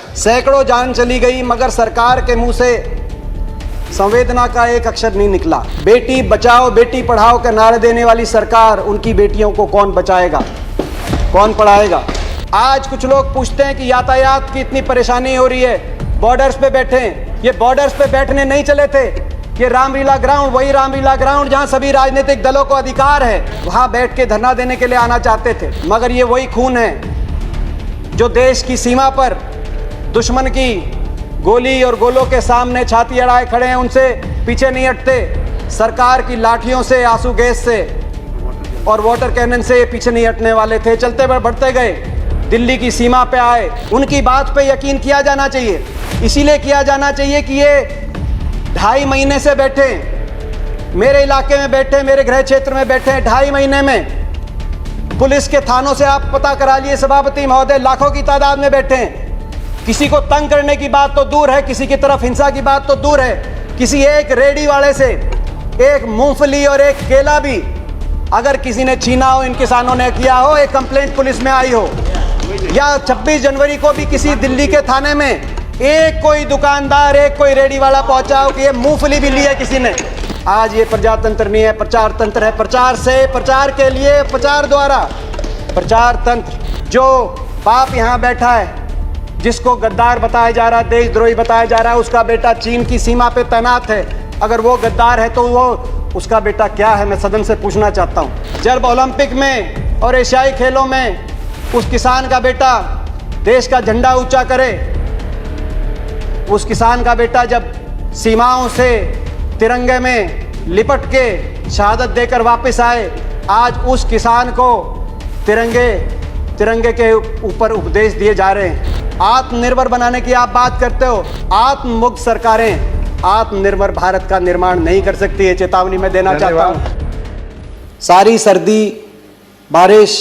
सैकड़ों जान चली गई मगर सरकार के मुंह से संवेदना का एक अक्षर नहीं निकला। बेटी बचाओ बेटी पढ़ाओ के नारे देने वाली सरकार, उनकी बेटियों को कौन बचाएगा, कौन पढ़ाएगा। आज कुछ लोग पूछते हैं कि यातायात की इतनी परेशानी हो रही है, बॉर्डर्स पे बैठे हैं। ये बॉर्डर्स पे बैठने नहीं चले थे, ये रामलीला ग्राउंड, वही रामलीला ग्राउंड जहां सभी राजनीतिक दलों को अधिकार है, वहां बैठ के धरना देने के लिए आना चाहते थे। मगर ये वही खून है जो देश की सीमा पर दुश्मन की गोली और गोलों के सामने छाती अड़ाए खड़े हैं, उनसे पीछे नहीं हटते। सरकार की लाठियों से, आंसू गैस से और वाटर कैनन से पीछे नहीं हटने वाले थे। चलते बढ़ते गए, दिल्ली की सीमा पे आए। उनकी बात पे यकीन किया जाना चाहिए, इसीलिए किया जाना चाहिए कि ये 2.5 महीने से बैठे, मेरे इलाके में बैठे, मेरे गृह क्षेत्र में बैठे। 2.5 महीने में पुलिस के थानों से आप पता करा लिए सभापति महोदय, लाखों की तादाद में बैठे हैं। किसी को तंग करने की बात तो दूर है, किसी की तरफ हिंसा की बात तो दूर है, किसी एक रेडी वाले से एक मूंगफली और एक केला भी अगर किसी ने छीना हो, इन किसानों ने किया हो, एक कंप्लेंट पुलिस में आई हो, या 26 जनवरी को भी किसी दिल्ली के थाने में एक कोई दुकानदार, एक कोई रेडी वाला पहुंचा हो कि ये मूंगफली भी ली है किसी ने। आज ये प्रजातंत्र नहीं है, प्रचार तंत्र है। प्रचार से, प्रचार के लिए, प्रचार द्वारा प्रचार तंत्र। जो बाप यहाँ बैठा है, जिसको गद्दार बताया जा रहा है, देशद्रोही बताया जा रहा है, उसका बेटा चीन की सीमा पे तैनात है। अगर वो गद्दार है तो वो उसका बेटा क्या है, मैं सदन से पूछना चाहता हूँ। जब ओलंपिक में और एशियाई खेलों में उस किसान का बेटा देश का झंडा ऊंचा करे, उस किसान का बेटा जब सीमाओं से तिरंगे में लिपट के शहादत देकर वापस आए, आज उस किसान को तिरंगे के ऊपर उपदेश दिए जा रहे हैं। आत्मनिर्भर बनाने की आप बात करते हो, आत्ममुक्त सरकारें आत्मनिर्भर भारत का निर्माण नहीं कर सकती है, चेतावनी मैं देना चाहता हूं। सारी सर्दी बारिश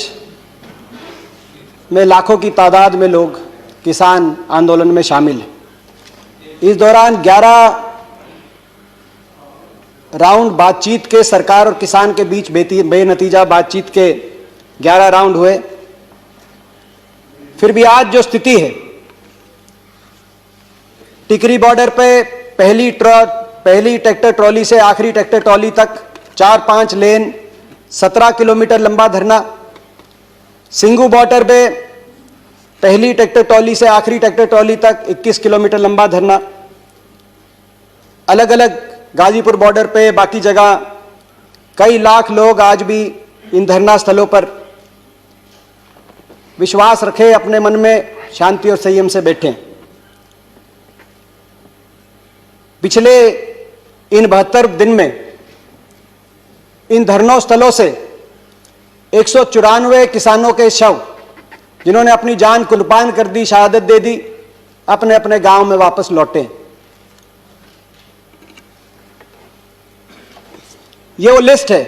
में लाखों की तादाद में लोग किसान आंदोलन में शामिल हैं। इस दौरान 11 राउंड बातचीत के सरकार और किसान के बीच बेनतीजा बातचीत के 11 राउंड हुए। फिर भी आज जो स्थिति है, टिकरी बॉर्डर पे पहली ट्रैक्टर ट्रॉली से आखिरी ट्रैक्टर ट्रॉली तक 4-5 लेन, 17 किलोमीटर लंबा धरना। सिंगू बॉर्डर पे पहली ट्रैक्टर ट्रॉली से आखिरी ट्रैक्टर ट्रॉली तक 21 किलोमीटर लंबा धरना। अलग अलग गाजीपुर बॉर्डर पे, बाकी जगह कई लाख लोग आज भी इन धरना स्थलों पर विश्वास रखे, अपने मन में शांति और संयम से बैठे। पिछले इन 72 दिन में इन धरनों स्थलों से 194 किसानों के शव, जिन्होंने अपनी जान कुर्बान कर दी, शहादत दे दी, अपने अपने गांव में वापस लौटे। ये वो लिस्ट है।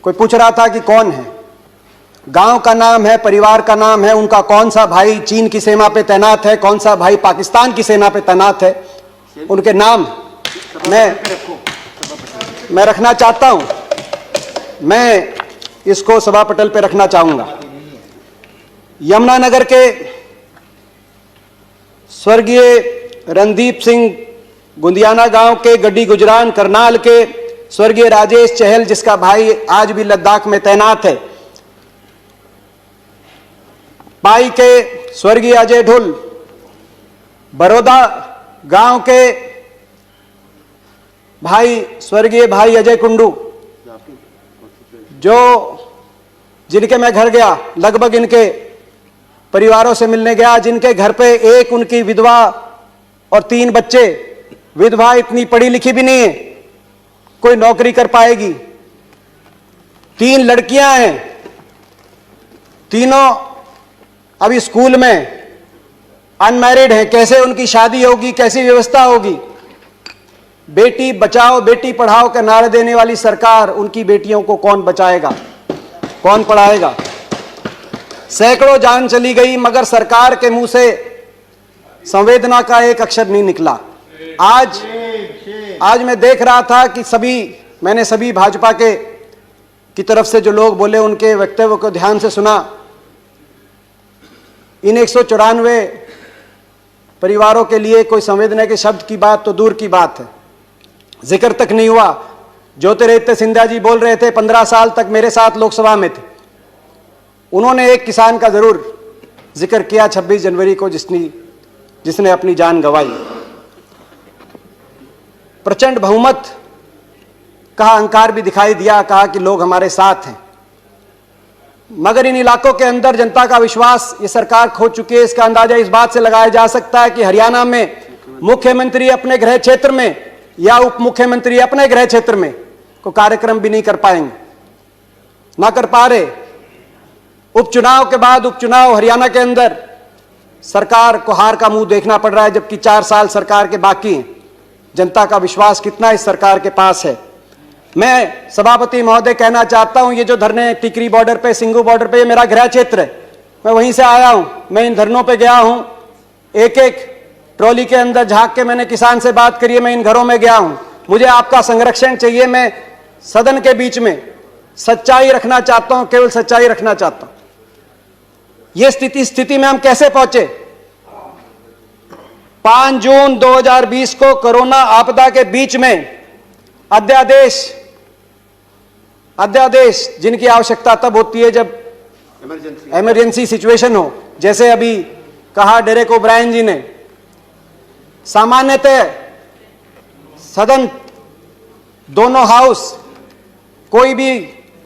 कोई पूछ रहा था कि कौन है, गांव का नाम है, परिवार का नाम है, उनका कौन सा भाई चीन की सेना पे तैनात है, कौन सा भाई पाकिस्तान की सेना पे तैनात है, उनके नाम मैं रखना चाहता हूं। मैं इसको सभा पटल पे रखना चाहूंगा। यमुनानगर के स्वर्गीय रणदीप सिंह गुंदियाना गांव के, गड्डी गुजरान करनाल के स्वर्गीय राजेश चहल, जिसका भाई आज भी लद्दाख में तैनात है। पाई के स्वर्गीय अजय ढुल, बड़ौदा गांव के भाई स्वर्गीय भाई अजय कुंडू, जिनके मैं घर गया, लगभग इनके परिवारों से मिलने गया, जिनके घर पे एक उनकी विधवा और 3 बच्चे। विधवा इतनी पढ़ी लिखी भी नहीं है, कोई नौकरी कर पाएगी। 3 लड़कियां हैं, तीनों अभी स्कूल में अनमैरिड हैं। कैसे उनकी शादी होगी, कैसी व्यवस्था होगी। बेटी बचाओ बेटी पढ़ाओ के नारे देने वाली सरकार, उनकी बेटियों को कौन बचाएगा, कौन पढ़ाएगा। सैकड़ों जान चली गई मगर सरकार के मुंह से संवेदना का एक अक्षर नहीं निकला। आज मैं देख रहा था कि मैंने सभी भाजपा की तरफ से जो लोग बोले, उनके वक्तव्य को ध्यान से सुना। इन 194 परिवारों के लिए कोई संवेदना के शब्द की बात तो दूर की बात है, जिक्र तक नहीं हुआ। ज्योतिरादित्य सिंधिया जी बोल रहे थे, 15 साल तक मेरे साथ लोकसभा में थे, उन्होंने एक किसान का जरूर जिक्र किया 26 जनवरी को, जिसने अपनी जान गंवाई। प्रचंड बहुमत का अहंकार भी दिखाई दिया, कहा कि लोग हमारे साथ हैं, मगर इन इलाकों के अंदर जनता का विश्वास ये सरकार खो चुकी है। इसका अंदाजा इस बात से लगाया जा सकता है कि हरियाणा में मुख्यमंत्री अपने गृह क्षेत्र में या उप मुख्यमंत्री अपने गृह क्षेत्र में को कार्यक्रम भी नहीं कर पाएंगे, ना कर पा रहे। उपचुनाव के बाद उपचुनाव हरियाणा के अंदर सरकार को हार का मुंह देखना पड़ रहा है, जबकि 4 साल सरकार के बाकी हैं। जनता का विश्वास कितना इस सरकार के पास है। मैं सभापति महोदय कहना चाहता हूं, ये जो धरने टिकरी बॉर्डर पे, सिंगू बॉर्डर पे, ये मेरा गृह क्षेत्र है, मैं वहीं से आया हूं। मैं इन धरनों पे गया हूं, एक एक ट्रॉली के अंदर झांक के मैंने किसान से बात करी है, मैं इन घरों में गया हूं। मुझे आपका संरक्षण चाहिए, मैं सदन के बीच में सच्चाई रखना चाहता हूं, केवल सच्चाई रखना चाहता हूं। ये स्थिति में हम कैसे पहुंचे? 5 जून 2020 को कोरोना आपदा के बीच में अध्यादेश जिनकी आवश्यकता तब होती है जब इमरजेंसी सिचुएशन हो, जैसे अभी कहा डेरेक ओब्रायन जी ने। सामान्यतः सदन, दोनों हाउस कोई भी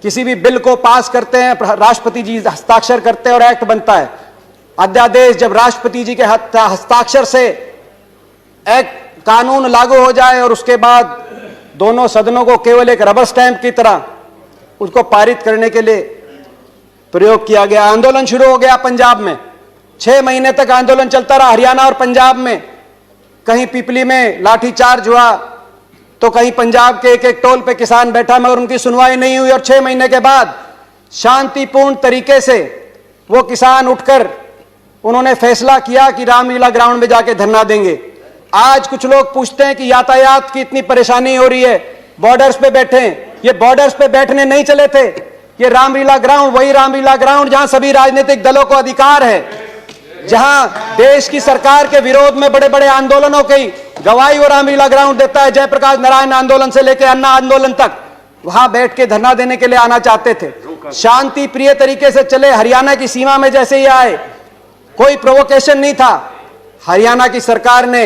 किसी भी बिल को पास करते हैं, राष्ट्रपति जी हस्ताक्षर करते हैं और एक्ट बनता है। अध्यादेश जब राष्ट्रपति जी के हस्ताक्षर से एक्ट कानून लागू हो जाए और उसके बाद दोनों सदनों को केवल एक रबर स्टैंप की तरह उसको पारित करने के लिए प्रयोग किया गया। आंदोलन शुरू हो गया पंजाब में, 6 महीने तक आंदोलन चलता रहा हरियाणा और पंजाब में। कहीं पिपली में लाठीचार्ज हुआ तो कहीं पंजाब के एक एक टोल पे किसान बैठा, मगर उनकी सुनवाई नहीं हुई। और 6 महीने के बाद शांतिपूर्ण तरीके से वो किसान उठकर उन्होंने फैसला किया कि रामलीला ग्राउंड में जाके धरना देंगे। आज कुछ लोग पूछते हैं कि यातायात की इतनी परेशानी हो रही है, बॉर्डर्स पे बैठे हैं। ये बॉर्डर्स पे बैठने नहीं चले थे, ये रामलीला ग्राउंड वही रामलीला ग्राउंड जहां सभी राजनीतिक दलों को अधिकार है, जहां देश की सरकार के विरोध में बड़े बड़े आंदोलनों की गवाही वो रामलीला ग्राउंड देता है। जयप्रकाश नारायण आंदोलन से लेकर अन्ना आंदोलन तक वहां बैठ के धरना देने के लिए आना चाहते थे। शांति प्रिय तरीके से चले। हरियाणा की सीमा में जैसे ही आए, कोई प्रोवोकेशन नहीं था। हरियाणा की सरकार ने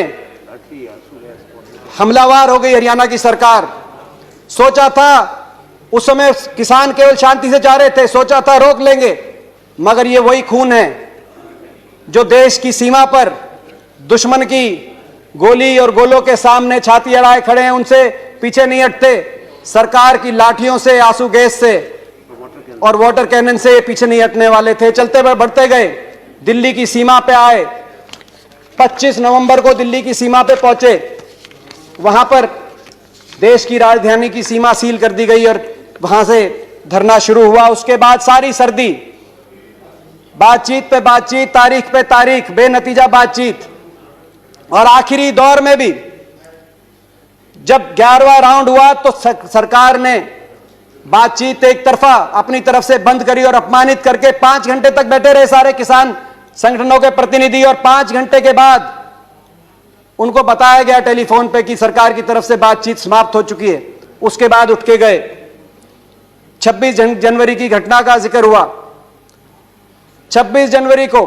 हमलावर हो गई। हरियाणा की सरकार सोचा था, उस समय किसान केवल शांति से जा रहे थे, सोचा था रोक लेंगे, मगर ये वही खून है जो देश की सीमा पर दुश्मन की गोली और गोलों के सामने छाती अड़ाए खड़े हैं, उनसे पीछे नहीं हटते। सरकार की लाठियों से, आंसू गैस से और वाटर कैनन से पीछे नहीं हटने वाले थे। चलते बढ़ते गए, दिल्ली की सीमा पे आए। 25 नवंबर को दिल्ली की सीमा पे पहुंचे। वहां पर देश की राजधानी की सीमा सील कर दी गई और वहां से धरना शुरू हुआ। उसके बाद सारी सर्दी, बातचीत पे बातचीत, तारीख पे तारीख, बेनतीजा बातचीत। और आखिरी दौर में भी जब 11वां राउंड हुआ तो सरकार ने बातचीत एक तरफा अपनी तरफ से बंद करी और अपमानित करके 5 घंटे तक बैठे रहे सारे किसान संगठनों के प्रतिनिधि। और 5 घंटे के बाद उनको बताया गया टेलीफोन पे कि सरकार की तरफ से बातचीत समाप्त हो चुकी है। उसके बाद उठ के गए। 26 जनवरी की घटना का जिक्र हुआ। 26 जनवरी को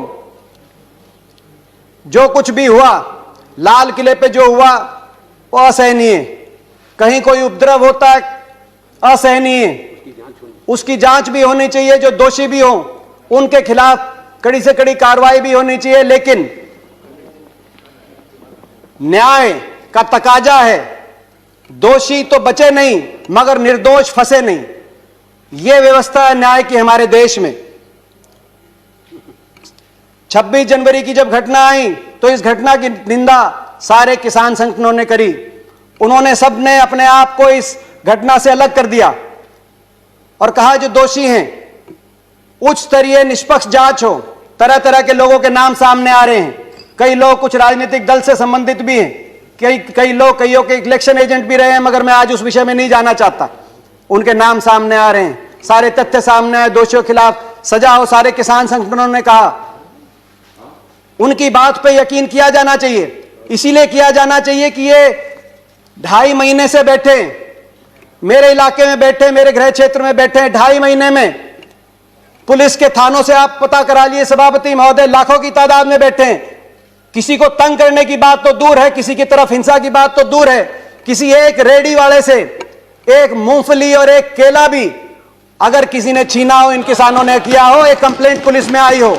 जो कुछ भी हुआ, लाल किले पे जो हुआ वो असहनीय। कहीं कोई उपद्रव होता है, असहनीय। उसकी जांच भी होनी चाहिए, जो दोषी भी हो उनके खिलाफ कड़ी से कड़ी कार्रवाई भी होनी चाहिए। लेकिन न्याय का तकाजा है, दोषी तो बचे नहीं मगर निर्दोष फंसे नहीं। यह व्यवस्था है न्याय की हमारे देश में। 26 जनवरी की जब घटना आई तो इस घटना की निंदा सारे किसान संगठनों ने करी। उन्होंने सबने अपने आप को इस घटना से अलग कर दिया और कहा जो दोषी हैं उच्च स्तरीय निष्पक्ष जांच हो। तरह तरह के लोगों के नाम सामने आ रहे हैं। कई लोग कुछ राजनीतिक दल से संबंधित भी हैं, कई लोग कईयों के इलेक्शन एजेंट भी रहे हैं, मगर मैं आज उस विषय में नहीं जाना चाहता। उनके नाम सामने आ रहे हैं, सारे तथ्य सामने आए, दोषियों के खिलाफ सजा हो। सारे किसान संगठनों ने कहा उनकी बात पे यकीन किया जाना चाहिए। इसीलिए किया जाना चाहिए कि ये 2.5 महीने से बैठे, मेरे इलाके में बैठे, मेरे गृह क्षेत्र में बैठे, 2.5 महीने में पुलिस के थानों से आप पता करा लिए सभापति महोदय, लाखों की तादाद में बैठे हैं। किसी को तंग करने की बात तो दूर है, किसी की तरफ हिंसा की बात तो दूर है, किसी एक रेडी वाले से एक मूंगफली और एक केला भी अगर किसी ने छीना हो, इन किसानों ने किया हो, एक कंप्लेंट पुलिस में आई हो,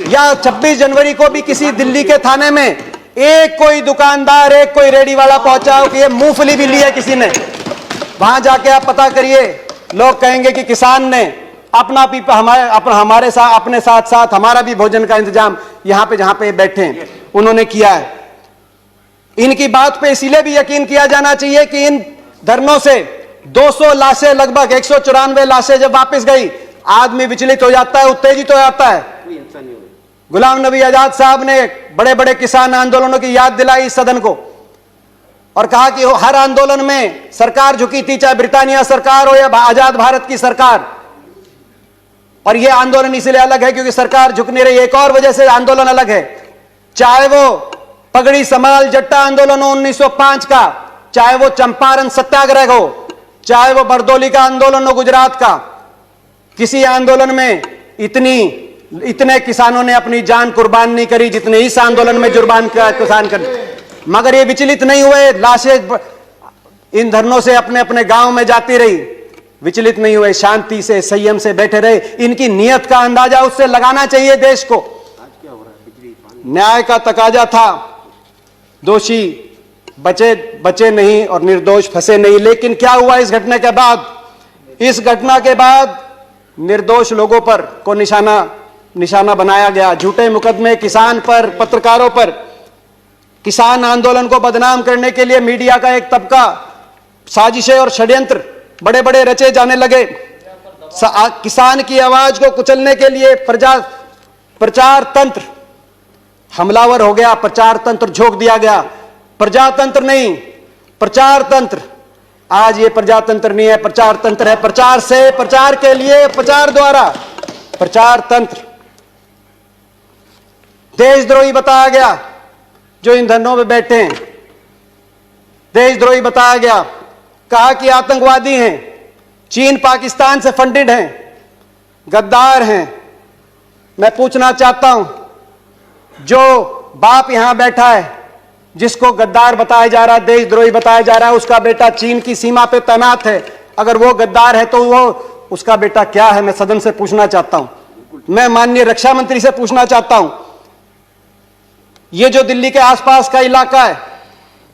या 26 जनवरी को भी किसी दिल्ली के थाने में एक कोई दुकानदार, एक कोई रेडी वाला पहुंचा हो कि ये मूंगफली भी ली है किसी ने, वहां जाके आप पता करिए। लोग कहेंगे कि किसान ने अपना भी हमारे साथ, अपने साथ साथ हमारा भी भोजन का इंतजाम यहां पे जहां पे बैठे हैं उन्होंने किया है। इनकी बात पे इसीलिए भी यकीन किया जाना चाहिए कि इन धरनों से 200 लाशें, लगभग 194 लाशें जब वापस गई, आदमी विचलित हो जाता है, उत्तेजित हो जाता है। गुलाम नबी आजाद साहब ने बड़े बड़े किसान आंदोलनों की याद दिलाई इस सदन को और कहा कि हर आंदोलन में सरकार झुकी थी, चाहे ब्रिटानिया सरकार हो या आजाद भारत की सरकार। और यह आंदोलन इसलिए अलग है क्योंकि सरकार झुक नहीं रही। एक और वजह से आंदोलन अलग है, चाहे वो पगड़ी समाल जट्टा आंदोलन हो 1905 का, चाहे वो चंपारण सत्याग्रह हो, चाहे वो बरदौली का आंदोलन हो गुजरात का, किसी आंदोलन में इतने किसानों ने अपनी जान कुर्बान नहीं करी जितने इस आंदोलन में जुर्बान का किसान कर। मगर ये विचलित नहीं हुए, लाशें इन धरनों से अपने अपने गांव में जाती रही, विचलित नहीं हुए, शांति से संयम से बैठे रहे। इनकी नीयत का अंदाजा उससे लगाना चाहिए देश को। न्याय का तकाजा था, दोषी बचे नहीं और निर्दोष फंसे नहीं। लेकिन क्या हुआ इस घटना के बाद? इस घटना के बाद निर्दोष लोगों पर को निशाना बनाया गया, झूठे मुकदमे किसान पर, पत्रकारों पर। किसान आंदोलन को बदनाम करने के लिए मीडिया का एक तबका, साजिशें और षड्यंत्र बड़े बड़े रचे जाने लगे। किसान की आवाज को कुचलने के लिए प्रचार तंत्र हमलावर हो गया, प्रचार तंत्र झोंक दिया गया। प्रजातंत्र नहीं, प्रचार तंत्र। आज ये प्रजातंत्र नहीं है, प्रचार तंत्र है। प्रचार से, प्रचार के लिए, प्रचार द्वारा प्रचार तंत्र। देशद्रोही बताया गया जो इन धरनों में बैठे हैं, देशद्रोही बताया गया। कहा कि आतंकवादी हैं, चीन पाकिस्तान से फंडेड हैं, गद्दार हैं। मैं पूछना चाहता हूं, जो बाप यहां बैठा है जिसको गद्दार बताया जा रहा है, देशद्रोही बताया जा रहा है, उसका बेटा चीन की सीमा पे तैनात है। अगर वो गद्दार है तो वो उसका बेटा क्या है? मैं सदन से पूछना चाहता हूं, मैं माननीय रक्षा मंत्री से पूछना चाहता हूं। ये जो दिल्ली के आसपास का इलाका है,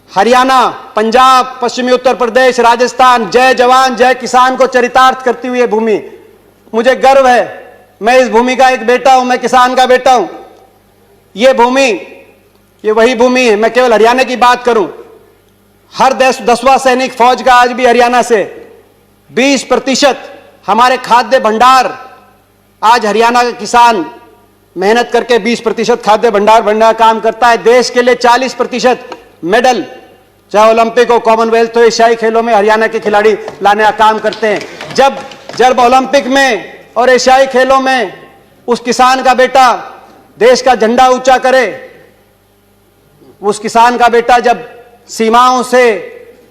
हरियाणा, पंजाब, पश्चिमी उत्तर प्रदेश, राजस्थान, जय जवान जय किसान को चरितार्थ करती हुई भूमि, मुझे गर्व है। मैं इस भूमि का एक बेटा हूं, मैं किसान का बेटा हूं। ये भूमि, ये वही भूमि है। मैं केवल हरियाणा की बात करूं, हर 10वां सैनिक फौज का आज भी हरियाणा से। 20% हमारे खाद्य भंडार, आज हरियाणा का किसान मेहनत करके 20% खाद्य भंडार बनने का काम करता है। देश के लिए 40% मेडल, चाहे ओलंपिक हो, कॉमनवेल्थ हो, एशियाई खेलों में हरियाणा के खिलाड़ी लाने का काम करते हैं। जब ओलंपिक में और एशियाई खेलों में उस किसान का बेटा देश का झंडा ऊंचा करे, उस किसान का बेटा जब सीमाओं से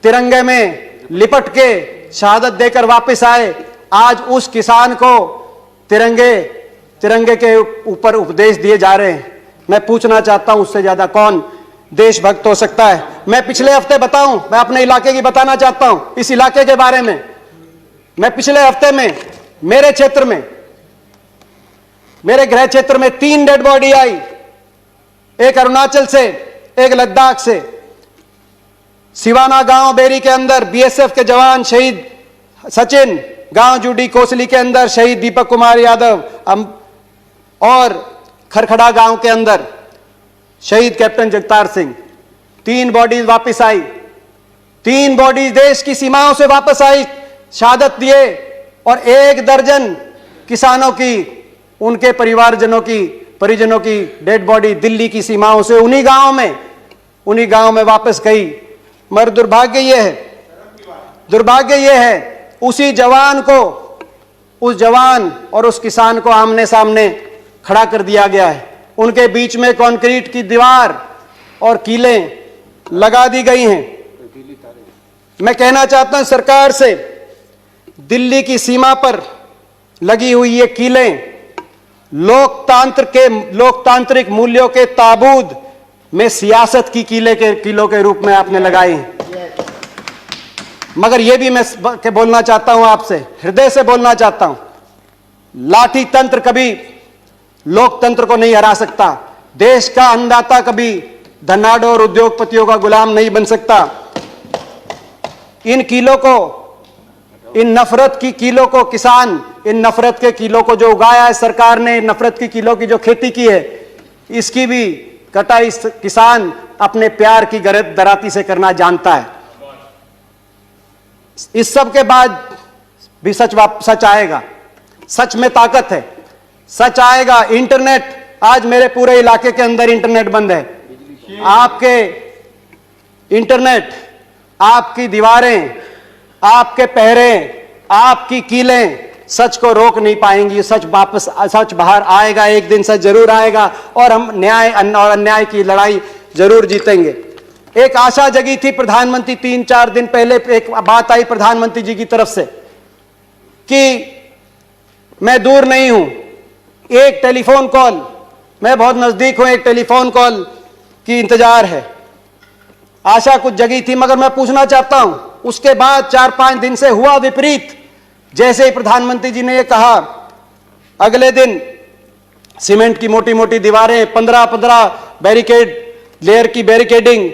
तिरंगे में लिपट के शहादत देकर वापस आए, आज उस किसान को तिरंगे के ऊपर उपदेश दिए जा रहे हैं। मैं पूछना चाहता हूं, उससे ज्यादा कौन देशभक्त हो सकता है? मैं पिछले हफ्ते बताऊं, मैं अपने इलाके की बताना चाहता हूं, इस इलाके के बारे में। मैं पिछले हफ्ते में मेरे क्षेत्र में, मेरे गृह क्षेत्र में 3 डेड बॉडी आई, एक अरुणाचल से, एक लद्दाख से। सिवाना गांव बेरी के अंदर बीएसएफ के जवान शहीद सचिन, गांव जूडी कोसली के अंदर शहीद दीपक कुमार यादव, और खरखड़ा गांव के अंदर शहीद कैप्टन जगतार सिंह। 3 बॉडीज वापस आई, 3 बॉडीज देश की सीमाओं से वापस आई, शहादत दिए। और 1 दर्जन किसानों की, उनके परिजनों की डेड बॉडी दिल्ली की सीमाओं से उन्हीं गांव में वापस गई। मगर दुर्भाग्य यह है उसी जवान को, उस जवान और उस किसान को आमने सामने खड़ा कर दिया गया है। उनके बीच में कंक्रीट की दीवार और कीलें लगा दी गई हैं। मैं कहना चाहता हूं सरकार से, दिल्ली की सीमा पर लगी हुई ये कीलें लोकतांत्रिक मूल्यों के ताबूत में सियासत की कीलों के रूप में आपने लगाई हैं। मगर यह भी मैं बोलना चाहता हूं, आपसे हृदय से बोलना चाहता हूं, लाठी तंत्र कभी लोकतंत्र को नहीं हरा सकता। देश का अन्नदाता कभी धनाढ्य और उद्योगपतियों का गुलाम नहीं बन सकता। इन कीलों को, इन नफरत की कीलों को किसान, इन नफरत के कीलों को जो उगाया है सरकार ने, नफरत की कीलों की जो खेती की है, इसकी भी कटाई किसान अपने प्यार की दराती से करना जानता है। इस सब के बाद भी सच आएगा। सच में ताकत है, सच आएगा। इंटरनेट, आज मेरे पूरे इलाके के अंदर इंटरनेट बंद है। आपके इंटरनेट, आपकी दीवारें, आपके पहरे, आपकी कीलें सच को रोक नहीं पाएंगी। सच बाहर आएगा, एक दिन सच जरूर आएगा और हम न्याय और अन्याय की लड़ाई जरूर जीतेंगे। एक आशा जगी थी प्रधानमंत्री, 3-4 दिन पहले एक बात आई प्रधानमंत्री जी की तरफ से कि मैं दूर नहीं हूं, एक टेलीफोन कॉल, मैं बहुत नजदीक हूं, एक टेलीफोन कॉल की इंतजार है। आशा कुछ जगी थी। मगर मैं पूछना चाहता हूं, उसके बाद 4-5 दिन से हुआ विपरीत। जैसे ही प्रधानमंत्री जी ने यह कहा, अगले दिन सीमेंट की मोटी मोटी दीवारें, 15-15 बैरिकेड लेयर की बैरिकेडिंग,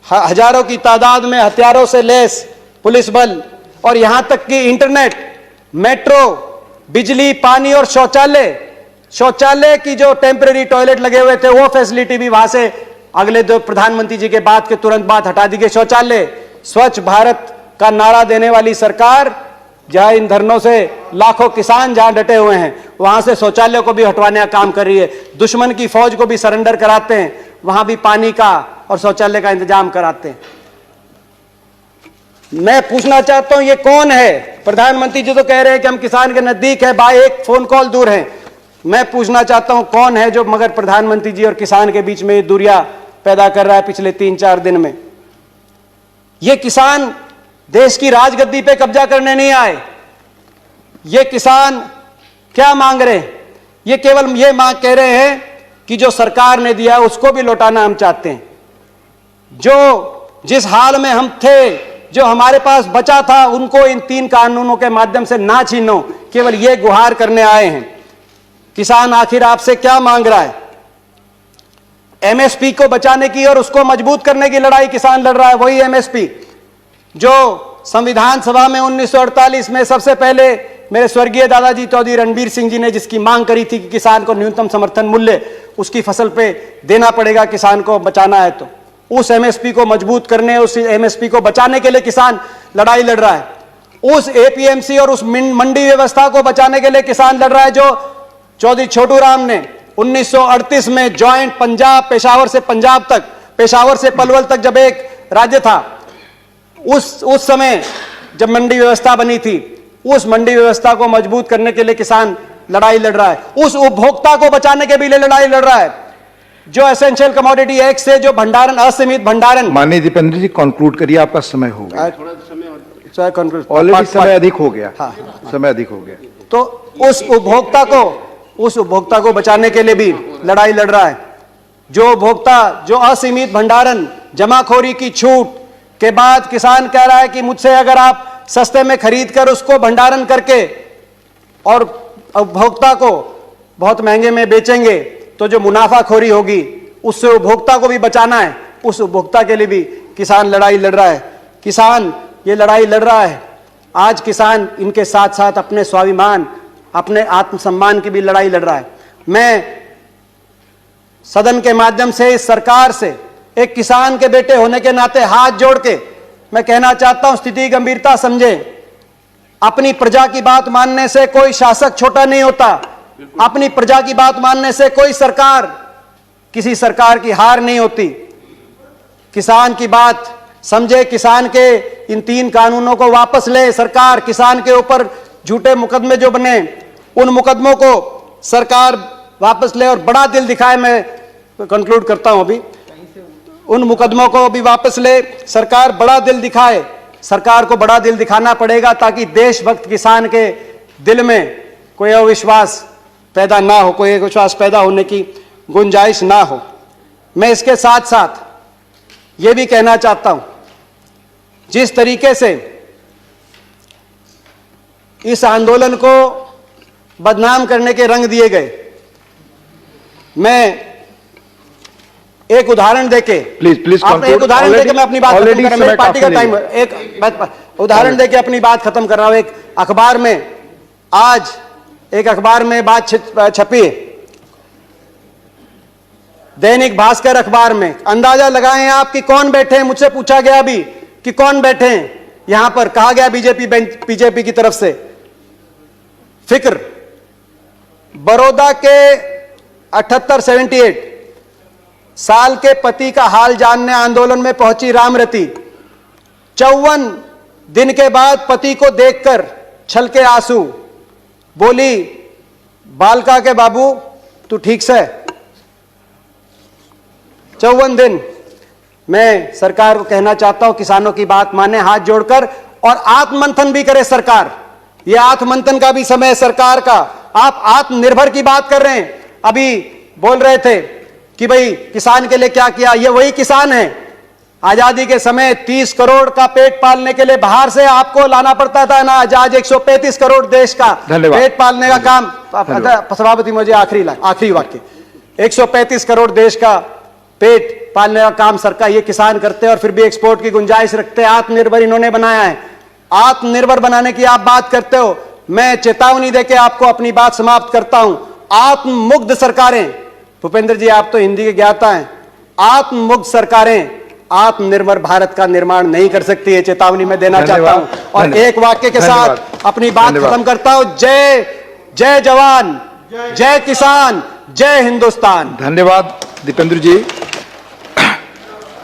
हजारों की तादाद में हथियारों से लैस पुलिस बल, और यहां तक कि इंटरनेट, मेट्रो, बिजली, पानी और शौचालय की जो टेम्परेरी टॉयलेट लगे हुए थे, वो फैसिलिटी भी वहां से अगले दो प्रधानमंत्री जी के बाद के तुरंत बाद हटा दी गई। शौचालय, स्वच्छ भारत का नारा देने वाली सरकार, जहां इन धरनों से लाखों किसान जहां डटे हुए हैं, वहां से शौचालय को भी हटवाने का काम कर रही है। दुश्मन की फौज को भी सरेंडर कराते हैं, वहां भी पानी का और शौचालय का इंतजाम कराते हैं। मैं पूछना चाहता हूं, ये कौन है? प्रधानमंत्री जी तो कह रहे हैं कि हम किसान के नजदीक है, भाई एक फोन कॉल दूर है। मैं पूछना चाहता हूं, कौन है जो मगर प्रधानमंत्री जी और किसान के बीच में दूरियां पैदा कर रहा है पिछले 3-4 दिन में? ये किसान देश की राजगद्दी पे कब्जा करने नहीं आए। ये किसान क्या मांग रहे हैं? ये केवल ये मांग कह रहे हैं कि जो सरकार ने दिया उसको भी लौटाना हम चाहते हैं। जो जिस हाल में हम थे, जो हमारे पास बचा था, उनको इन 3 कानूनों के माध्यम से ना छीनो, केवल ये गुहार करने आए हैं। किसान आखिर आपसे क्या मांग रहा है? एमएसपी को बचाने की और उसको मजबूत करने की लड़ाई किसान लड़ रहा है। वही एमएसपी जो संविधान सभा में 1948 में सबसे पहले मेरे स्वर्गीय दादाजी चौधरी रणबीर सिंह जी ने जिसकी मांग करी थी कि किसान को न्यूनतम समर्थन मूल्य उसकी फसल पे देना पड़ेगा, किसान को बचाना है, तो उस एमएसपी को मजबूत करने, उस एमएसपी को बचाने के लिए किसान लड़ाई लड़ रहा है। उस एपीएमसी और उस मंडी व्यवस्था को बचाने के लिए किसान लड़ रहा है जो चौधरी छोटू राम ने 1938 में ज्वाइंट पंजाब, पेशावर से पंजाब तक, पेशावर से पलवल तक जब एक राज्य था, उस समय जब मंडी व्यवस्था बनी थी, उस मंडी व्यवस्था को मजबूत करने के लिए किसान लड़ाई लड़ रहा है। उस उपभोक्ता को बचाने के भी लिए लड़ाई लड़ रहा है जो एसेंशियल कमोडिटी एक्ट से जो भंडारण, असीमित भंडारण। माननीय दीपेंद्र जी कंक्लूड करिए, आपका समय हो गया। ऑलरेडी समय अधिक हो गया। हाँ, समय अधिक हो गया। तो उस उपभोक्ता को बचाने के लिए भी लड़ाई लड़ रहा है। जो उपभोक्ता, जो असीमित भंडारण, जमाखोरी की छूट के बाद किसान कह रहा है कि मुझसे अगर आप सस्ते में खरीद कर उसको भंडारण करके और उपभोक्ता को बहुत महंगे में बेचेंगे तो जो मुनाफाखोरी होगी उससे उपभोक्ता को भी बचाना है। उस उपभोक्ता के लिए भी किसान लड़ाई लड़ रहा है। किसान ये लड़ाई लड़ रहा है। आज किसान इनके साथ साथ अपने स्वाभिमान, अपने आत्मसम्मान की भी लड़ाई लड़ रहा है। मैं सदन के माध्यम से इस सरकार से एक किसान के बेटे होने के नाते हाथ जोड़ के मैं कहना चाहता हूं, स्थिति गंभीरता समझें। अपनी प्रजा की बात मानने से कोई शासक छोटा नहीं होता। अपनी प्रजा की बात मानने से कोई सरकार, किसी सरकार की हार नहीं होती। किसान की बात समझे, किसान के इन 3 कानूनों को वापस ले सरकार। किसान के ऊपर झूठे मुकदमे जो बने, उन मुकदमों को सरकार वापस ले और बड़ा दिल दिखाए। मैं कंक्लूड करता हूं अभी, उन मुकदमों को भी वापस ले, सरकार बड़ा दिल दिखाए। सरकार को बड़ा दिल दिखाना पड़ेगा ताकि देशभक्त किसान के दिल में कोई अविश्वास पैदा ना हो, कोई अविश्वास पैदा होने की गुंजाइश ना हो। मैं इसके साथ साथ यह भी कहना चाहता हूं, जिस तरीके से इस आंदोलन को बदनाम करने के रंग दिए गए, मैं एक उदाहरण देके प्लीज एक उदाहरण देके मैं अपनी बात खत्म कर रहा हूं। मेरी पार्टी का टाइम, एक उदाहरण देके अपनी बात खत्म कर रहा हूं। एक अखबार में आज एक अखबार में बात छपी, दैनिक भास्कर अखबार में। अंदाजा लगाएं आप कि कौन बैठे हैं। मुझसे पूछा गया अभी कि कौन बैठे हैं यहां पर। कहा गया बीजेपी की तरफ से फिक्र। बड़ौदा के 78 साल के पति का हाल जानने आंदोलन में पहुंची रामरती। 54 दिन के बाद पति को देखकर छलके आंसू, बोली, बालका के बाबू तू ठीक से। 54 दिन। मैं सरकार को कहना चाहता हूं, किसानों की बात माने हाथ जोड़कर, और आत्ममंथन भी करे सरकार। यह आत्ममंथन का भी समय है सरकार का। आप आत्मनिर्भर की बात कर रहे हैं, अभी बोल रहे थे कि भाई किसान के लिए क्या किया। ये वही किसान है। आजादी के समय 30 करोड़ का पेट पालने के लिए बाहर से आपको लाना पड़ता था ना, आज 135 करोड़ देश का पेट पालने का काम। सभापति मुझे आखिरी वाक्य, 135 करोड़ देश का पेट पालने का काम सरकार, ये किसान करते हैं और फिर भी एक्सपोर्ट की गुंजाइश रखते हैं। आत्मनिर्भर इन्होंने बनाया है। आत्मनिर्भर बनाने की आप बात करते हो। मैं चेतावनी देके आपको अपनी बात समाप्त करता हूं। आत्ममुग्ध सरकारें, भूपेंद्र जी आप तो हिंदी के ज्ञाता हैं, आत्ममुग्ध सरकारें आत्मनिर्भर भारत का निर्माण नहीं कर सकती है। चेतावनी मैं देना चाहता हूं। और एक वाक्य के साथ अपनी बात खत्म करता हूं। जय जवान, जय किसान, जय हिंदुस्तान। धन्यवाद दीपेंद्र जी।